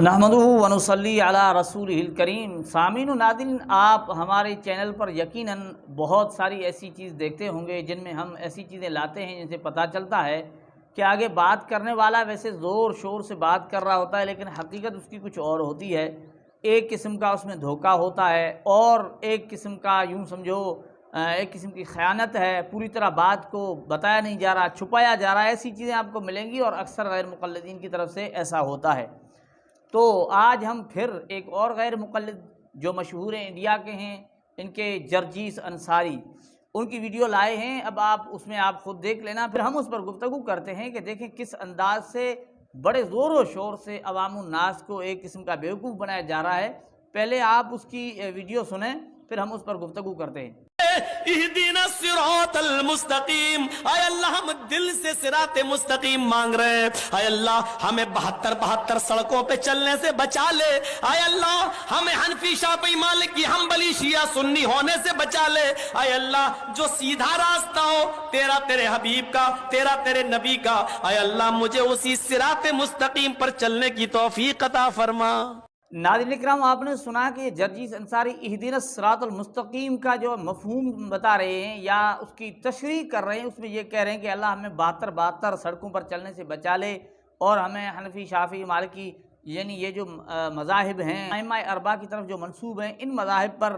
نحمدہ و نصلی علی رسولہ الکریم۔ سامعین و ناظرین، آپ ہمارے چینل پر یقیناً بہت ساری ایسی چیز دیکھتے ہوں گے جن میں ہم ایسی چیزیں لاتے ہیں جن سے پتہ چلتا ہے کہ آگے بات کرنے والا ویسے زور شور سے بات کر رہا ہوتا ہے، لیکن حقیقت اس کی کچھ اور ہوتی ہے۔ ایک قسم کا اس میں دھوکہ ہوتا ہے اور ایک قسم کا یوں سمجھو ایک قسم کی خیانت ہے، پوری طرح بات کو بتایا نہیں جا رہا، چھپایا جا رہا ہے۔ ایسی چیزیں آپ کو ملیں گی اور اکثر غیر مقلدین کی طرف سے ایسا ہوتا ہے۔ تو آج ہم پھر ایک اور غیر مقلد جو مشہور ہیں، انڈیا کے ہیں، ان کے جرجیس انصاری، ان کی ویڈیو لائے ہیں۔ اب آپ اس میں آپ خود دیکھ لینا، پھر ہم اس پر گفتگو کرتے ہیں کہ دیکھیں کس انداز سے بڑے زور و شور سے عوام الناس کو ایک قسم کا بیوقوف بنایا جا رہا ہے۔ پہلے آپ اس کی ویڈیو سنیں، پھر ہم اس پر گفتگو کرتے ہیں۔ اہدنا الصراط المستقیم، اے اللہ ہم دل سے صراط مستقیم مانگ رہے ہیں۔ اے اللہ ہمیں 72 سڑکوں پہ چلنے سے بچا لے۔ اے اللہ ہمیں حنفی شافعی مالکی حنبلی شیعہ سنی ہونے سے بچا لے۔ اے اللہ جو سیدھا راستہ ہو تیرا، تیرے حبیب کا، تیرا تیرے نبی کا، اے اللہ مجھے اسی صراط مستقیم پر چلنے کی توفیق عطا فرما۔ ناظرین اکرام، آپ نے سنا کہ جرجیس انصاری اہدنا الصراط المستقیم کا جو مفہوم بتا رہے ہیں یا اس کی تشریح کر رہے ہیں، اس میں یہ کہہ رہے ہیں کہ اللہ ہمیں 72 سڑکوں پر چلنے سے بچا لے، اور ہمیں حنفی شافعی مالکی یعنی یہ جو مذاہب ہیں، ائمہ اربعہ کی طرف جو منسوب ہیں، ان مذاہب پر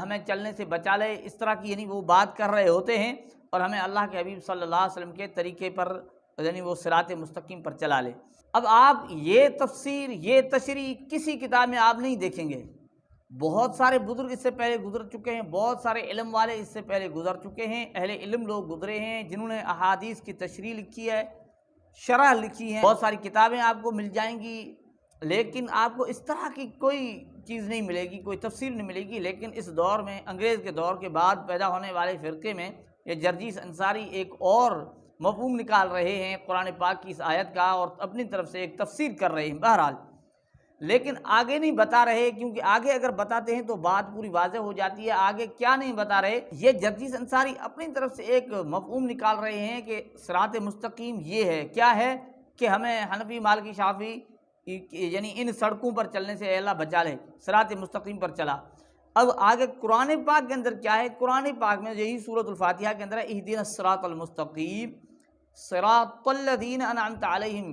ہمیں چلنے سے بچا لے، اس طرح کی یعنی وہ بات کر رہے ہوتے ہیں، اور ہمیں اللہ کے حبیب صلی اللہ علیہ وسلم کے طریقے پر یعنی وہ صراط مستقیم پر چلا لے۔ اب آپ یہ تفسیر، یہ تشریح کسی کتاب میں آپ نہیں دیکھیں گے۔ بہت سارے بزرگ اس سے پہلے گزر چکے ہیں، بہت سارے علم والے اس سے پہلے گزر چکے ہیں، اہل علم لوگ گزرے ہیں جنہوں نے احادیث کی تشریح لکھی ہے، شرح لکھی ہے، بہت ساری کتابیں آپ کو مل جائیں گی، لیکن آپ کو اس طرح کی کوئی چیز نہیں ملے گی، کوئی تفسیر نہیں ملے گی۔ لیکن اس دور میں، انگریز کے دور کے بعد پیدا ہونے والے فرقے میں، یہ جرجیس انصاری ایک اور مفہوم نکال رہے ہیں قرآن پاک کی اس آیت کا، اور اپنی طرف سے ایک تفسیر کر رہے ہیں بہرحال، لیکن آگے نہیں بتا رہے، کیونکہ آگے اگر بتاتے ہیں تو بات پوری واضح ہو جاتی ہے۔ آگے کیا نہیں بتا رہے، یہ جرجیس انصاری اپنی طرف سے ایک مفہوم نکال رہے ہیں کہ صراط مستقیم یہ ہے، کیا ہے کہ ہمیں حنفی مالکی شافعی یعنی ان سڑکوں پر چلنے سے اللہ بچا لے، صراط مستقیم پر چلا۔ اب آگے قرآن پاک کے اندر کیا ہے؟ قرآن پاک میں یہی سورۃ الفاتحہ کے اندر ہے اہدنا الصراط المستقیم صراط الذین انعمت علیہم۔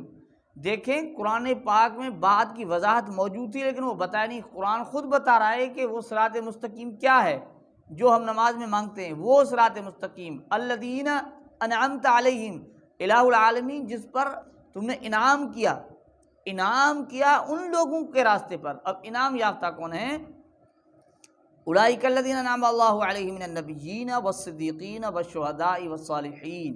دیکھیں قرآن پاک میں بات کی وضاحت موجود تھی، لیکن وہ بتایا نہیں۔ قرآن خود بتا رہا ہے کہ وہ صراط مستقیم کیا ہے جو ہم نماز میں مانگتے ہیں، وہ صراط مستقیم الذین انعمت علیہم، الہ العالمین جس پر تم نے انعام کیا ان لوگوں کے راستے پر۔ اب انعام یافتہ کون ہیں؟ اولئک الذین انعم اللہ علیہم من النبیین والصدیقین والشہداء والصالحین،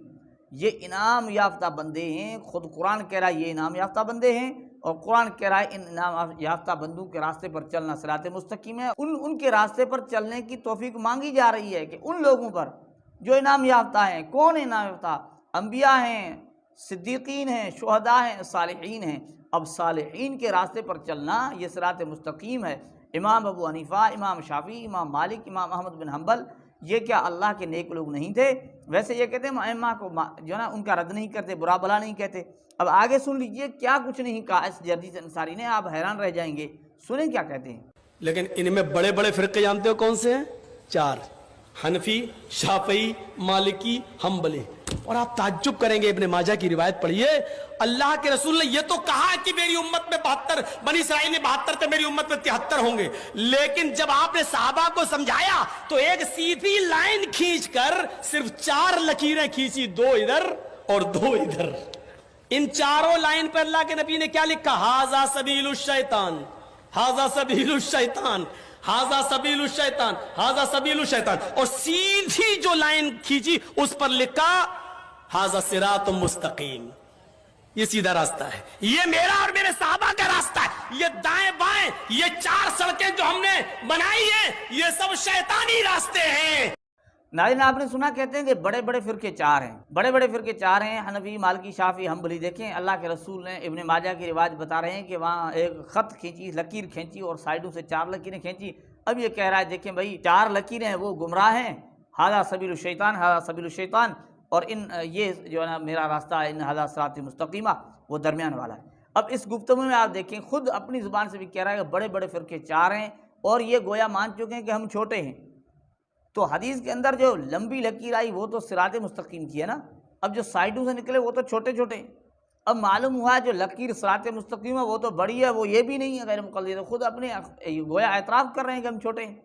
یہ انعام یافتہ بندے ہیں۔ خود قرآن کہہ رہا ہے یہ انعام یافتہ بندے ہیں، اور قرآن کہہ رہا ہے ان انعام یافتہ بندوں کے راستے پر چلنا صراط مستقیم ہے۔ ان کے راستے پر چلنے کی توفیق مانگی جا رہی ہے کہ ان لوگوں پر جو انعام یافتہ ہیں۔ کون انعام یافتہ؟ انبیاء ہیں، صدیقین ہیں، شہداء ہیں، صالحین ہیں۔ اب صالحین کے راستے پر چلنا یہ صراط مستقیم ہے۔ امام ابو حنیفہ، امام شافعی، امام مالک، امام احمد بن حنبل، یہ کیا اللہ کے نیک لوگ نہیں تھے؟ ویسے یہ کہتے ہیں ائمہ کو جو ہے نا ان کا رد نہیں کرتے، برا بھلا نہیں کہتے۔ اب آگے سن لیجئے کیا کچھ نہیں کہا اس جرجیس انصاری نے، آپ حیران رہ جائیں گے، سنیں کیا کہتے ہیں۔ لیکن ان میں بڑے بڑے فرقے جانتے ہو کون سے ہیں؟ 4: حنفی، شافعی، مالکی، حنبلی۔ اور آپ تعجب کریں گے، ابن ماجہ کی روایت پڑھیے، اللہ کے رسول نے یہ تو کہا کہ میری امت میں 72، بنی اسرائیل میں 72 تھے، میری امت میں 73 ہوں گے، لیکن جب آپ نے صحابہ کو سمجھایا تو ایک سیدھی لائن کھینچ کر صرف 4 لکیریں کھینچی، 2 ادھر اور 2 ادھر۔ ان چاروں لائن پر اللہ کے نبی نے کیا لکھا؟ ھذا سبیل الشیطان، ھذا سبیل الشیطان، ھذا سبیل الشیطان، ھذا سبیل الشیطان، اور سیدھی جو لائن کھینچی اس پر لکھا ھذا صراط مستقیم، یہ سیدھا راستہ ہے، یہ میرا اور میرے صحابہ کا راستہ ہے۔ یہ دائیں بائیں، یہ 4 سڑکیں جو ہم نے بنائی ہیں، یہ سب شیطانی راستے ہیں۔ ناظرین آپ نے سنا، کہتے ہیں کہ بڑے بڑے فرقے 4 ہیں، بڑے بڑے فرقے 4 ہیں، حنفی، مالکی، شافعی، حنبلی۔ دیکھیں اللہ کے رسول نے ابن ماجہ کی روایت بتا رہے ہیں کہ وہاں ایک خط کھینچی، لکیر کھینچی، اور سائیڈوں سے 4 لکیریں کھینچی۔ اب یہ کہہ رہا ہے دیکھیں بھائی 4 لکیریں ہیں وہ گمراہ ہیں، ھذا سبیل الشیطان، ھذا سبیل الشیطان، اور یہ جو ہے نا میرا راستہ ہے، ان ھذا صراط مستقیمہ، وہ درمیان والا ہے۔ اب اس گفتگو میں آپ دیکھیں خود اپنی زبان سے بھی کہہ رہا ہے کہ بڑے بڑے فرقے 4 ہیں اور یہ گویا مان چکے ہیں کہ ہم چھوٹے ہیں۔ تو حدیث کے اندر جو لمبی لکیر آئی وہ تو صراط مستقیم کی ہے نا، اب جو سائڈوں سے نکلے وہ تو چھوٹے چھوٹے ہیں۔ اب معلوم ہوا جو لکیر صراط مستقیم ہے وہ تو بڑی ہے، وہ یہ بھی نہیں ہے غیر مقلد، تو خود اپنے گویا اعتراف کر رہے ہیں کہ ہم چھوٹے ہیں،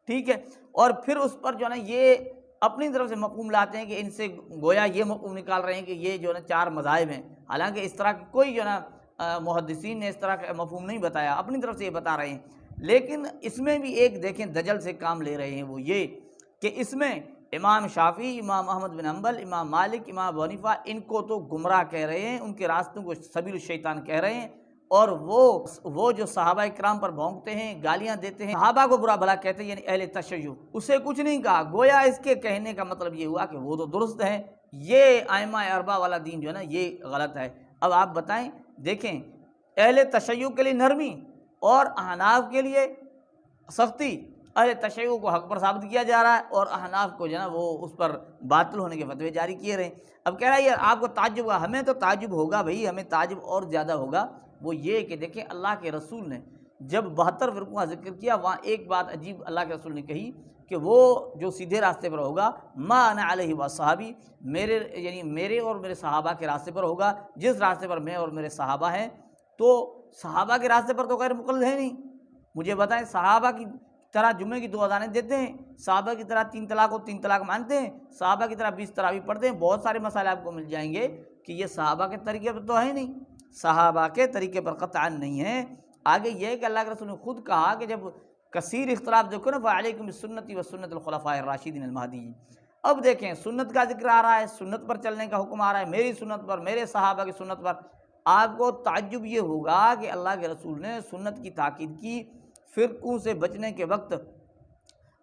ٹھیک ہے۔ اور پھر اس پر جو ہے نا یہ اپنی طرف سے مفہوم لاتے ہیں کہ ان سے گویا یہ مفہوم نکال رہے ہیں کہ یہ جو ہے نا 4 مذاہب ہیں، حالانکہ اس طرح کی کوئی جو ہے نا محدثین نے اس طرح کا مفہوم نہیں بتایا، اپنی طرف سے یہ بتا رہے ہیں۔ لیکن اس میں بھی ایک دیکھیں دجل سے کام لے رہے ہیں، وہ یہ کہ اس میں امام شافعی، امام احمد بن حنبل، امام مالک، امام ابو حنیفہ ان کو تو گمراہ کہہ رہے ہیں، ان کے راستوں کو سبیل الشیطان کہہ رہے ہیں، اور وہ جو صحابہ کرام پر بھونکتے ہیں، گالیاں دیتے ہیں، صحابہ کو برا بھلا کہتے ہیں، یعنی اہل تشیع، اسے کچھ نہیں کہا، گویا اس کے کہنے کا مطلب یہ ہوا کہ وہ تو درست ہے، یہ ائمہ اربعہ والا دین جو ہے نا یہ غلط ہے۔ اب آپ بتائیں، دیکھیں اہل تشیع کے لیے نرمی اور احناف کے لیے سختی، اہل تشیع کو حق پر ثابت کیا جا رہا ہے اور احناف کو جو ہے نا وہ اس پر باطل ہونے کے فتوے جاری کیے رہے ہیں۔ اب کہہ رہا ہے یار آپ کو تعجب ہوگا، ہمیں تو تعجب ہوگا بھائی، ہمیں تعجب اور زیادہ ہوگا، وہ یہ کہ دیکھیں اللہ کے رسول نے جب 72 فرقوں کا ذکر کیا، وہاں ایک بات عجیب اللہ کے رسول نے کہی کہ وہ جو سیدھے راستے پر ہوگا، ما انا علیہ واصحابی، میرے اور میرے صحابہ کے راستے پر ہوگا، جس راستے پر میں اور میرے صحابہ ہیں۔ تو صحابہ کے راستے پر تو غیر مقلد ہے نہیں، مجھے بتائیں صحابہ کی طرح جمعے کی 2 اذانیں دیتے ہیں، صحابہ کی طرح 3 طلاق کو 3 طلاق مانتے ہیں، صحابہ کی طرح 20 تراویح پڑھتے ہیں، بہت سارے مسائل آپ کو مل جائیں گے کہ یہ صحابہ کے طریقے پر تو ہے نہیں، صحابہ کے طریقے پر قطعاً نہیں ہے۔ آگے یہ ہے کہ اللہ کے رسول نے خود کہا کہ جب کثیر اختلاف دیکھو نا فعلیکم بسنتی و سنت الخلفاء الراشدین المہدیین، اب دیکھیں سنت کا ذکر آ رہا ہے، سنت پر چلنے کا حکم آ رہا ہے، میری سنت پر، میرے صحابہ کی سنت پر۔ آپ کو تعجب یہ ہوگا کہ اللہ کے رسول نے سنت کی تاکید کی، فرقوں سے بچنے کے وقت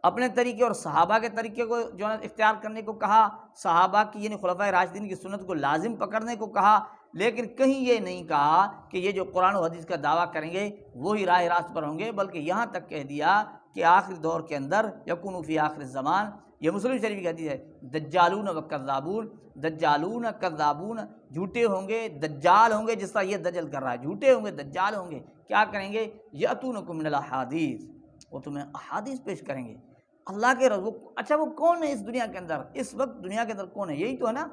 اپنے طریقے اور صحابہ کے طریقے کو جو ہے اختیار کرنے کو کہا، صحابہ کی یعنی خلفائے راشدین کی سنت کو لازم پکڑنے کو کہا، لیکن کہیں یہ نہیں کہا کہ یہ جو قرآن و حدیث کا دعویٰ کریں گے وہی راہ راست پر ہوں گے، بلکہ یہاں تک کہہ دیا کہ آخری دور کے اندر یکون فی آخر الزمان، یہ مسلم شریف کی حدیث ہے، دجالون و کذابون، دجالون کذابون، جھوٹے ہوں گے، دجال ہوں گے، جس طرح یہ دجل کر رہا ہے، جھوٹے ہوں گے، دجال ہوں گے، کیا کریں گے؟ یأتونکم من الاحادیث، وہ تمہیں احادیث پیش کریں گے۔ اللہ کے رسول، اچھا وہ کون ہے اس دنیا کے اندر، اس وقت دنیا کے اندر کون ہے؟ یہی تو ہے نا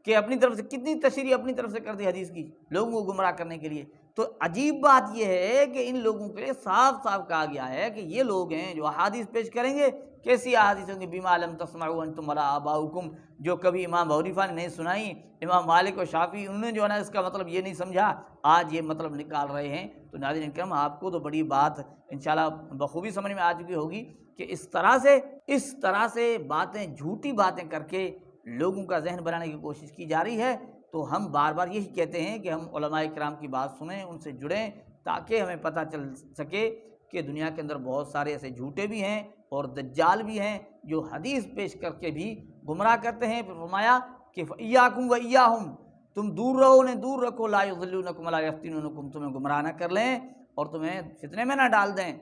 کہ اپنی طرف سے کتنی تشریح اپنی طرف سے کر دی حدیث کی لوگوں کو گمراہ کرنے کے لیے۔ تو عجیب بات یہ ہے کہ ان لوگوں کے لیے صاف صاف کہا گیا ہے کہ یہ لوگ ہیں جو احادیث پیش کریں گے، کیسی احادیث ہوں گی؟ بما لم تسمعوا انتم ولا آباؤکم، جو کبھی امام ابو حنیفہ نے نہیں سنائی، امام مالک و شافعی انہوں نے جو ہے نا اس کا مطلب یہ نہیں سمجھا، آج یہ مطلب نکال رہے ہیں۔ تو ناظرین کرام، آپ کو تو بڑی بات انشاءاللہ بخوبی سمجھ میں آ چکی ہوگی کہ اس طرح سے باتیں، جھوٹی باتیں کر کے لوگوں کا ذہن بنانے کی کوشش کی جا رہی ہے۔ تو ہم بار بار یہی کہتے ہیں کہ ہم علماء کرام کی بات سنیں، ان سے جڑیں، تاکہ ہمیں پتہ چل سکے کہ دنیا کے اندر بہت سارے ایسے جھوٹے بھی ہیں اور دجال بھی ہیں جو حدیث پیش کر کے بھی گمراہ کرتے ہیں۔ پھر فرمایا کہ ایاکم و ایاہم، تم دور رہو، انہیں دور رکھو، لا یضلونکم ولا یفتنونکم، تمہیں گمراہ نہ کر لیں اور تمہیں فتنے میں نہ ڈال دیں۔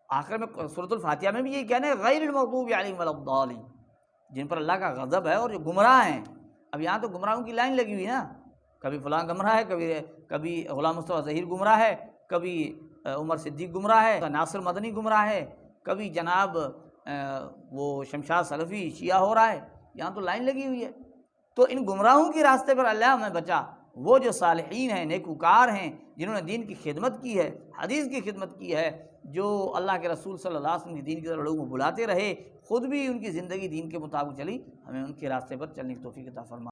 آخر میں سورۃ الفاتحہ میں بھی یہی کہنا ہے غیر المغضوب علیہم ولا الضالین، جن پر اللہ کا غضب ہے اور جو گمراہ ہیں۔ اب یہاں تو گمراہوں کی لائن لگی ہوئی ہے نا، کبھی فلاں گمراہ ہے، کبھی غلام مصطفیٰ ظہیر گمراہ ہے، کبھی عمر صدیق گمراہ ہے، ناصر مدنی گمراہ ہے، کبھی جناب وہ شمشاد سلفی شیعہ ہو رہا ہے، یہاں تو لائن لگی ہوئی ہے۔ تو ان گمراہوں کے راستے پر اللہ ہمیں بچا، وہ جو صالحین ہیں، نیکوکار ہیں، جنہوں نے دین کی خدمت کی ہے، حدیث کی خدمت کی ہے، جو اللہ کے رسول صلی اللہ علیہ وسلم کی دین کی طرف لوگوں کو بلاتے رہے، خود بھی ان کی زندگی دین کے مطابق چلی، ہمیں ان کے راستے پر چلنے کی توفیق عطا فرما۔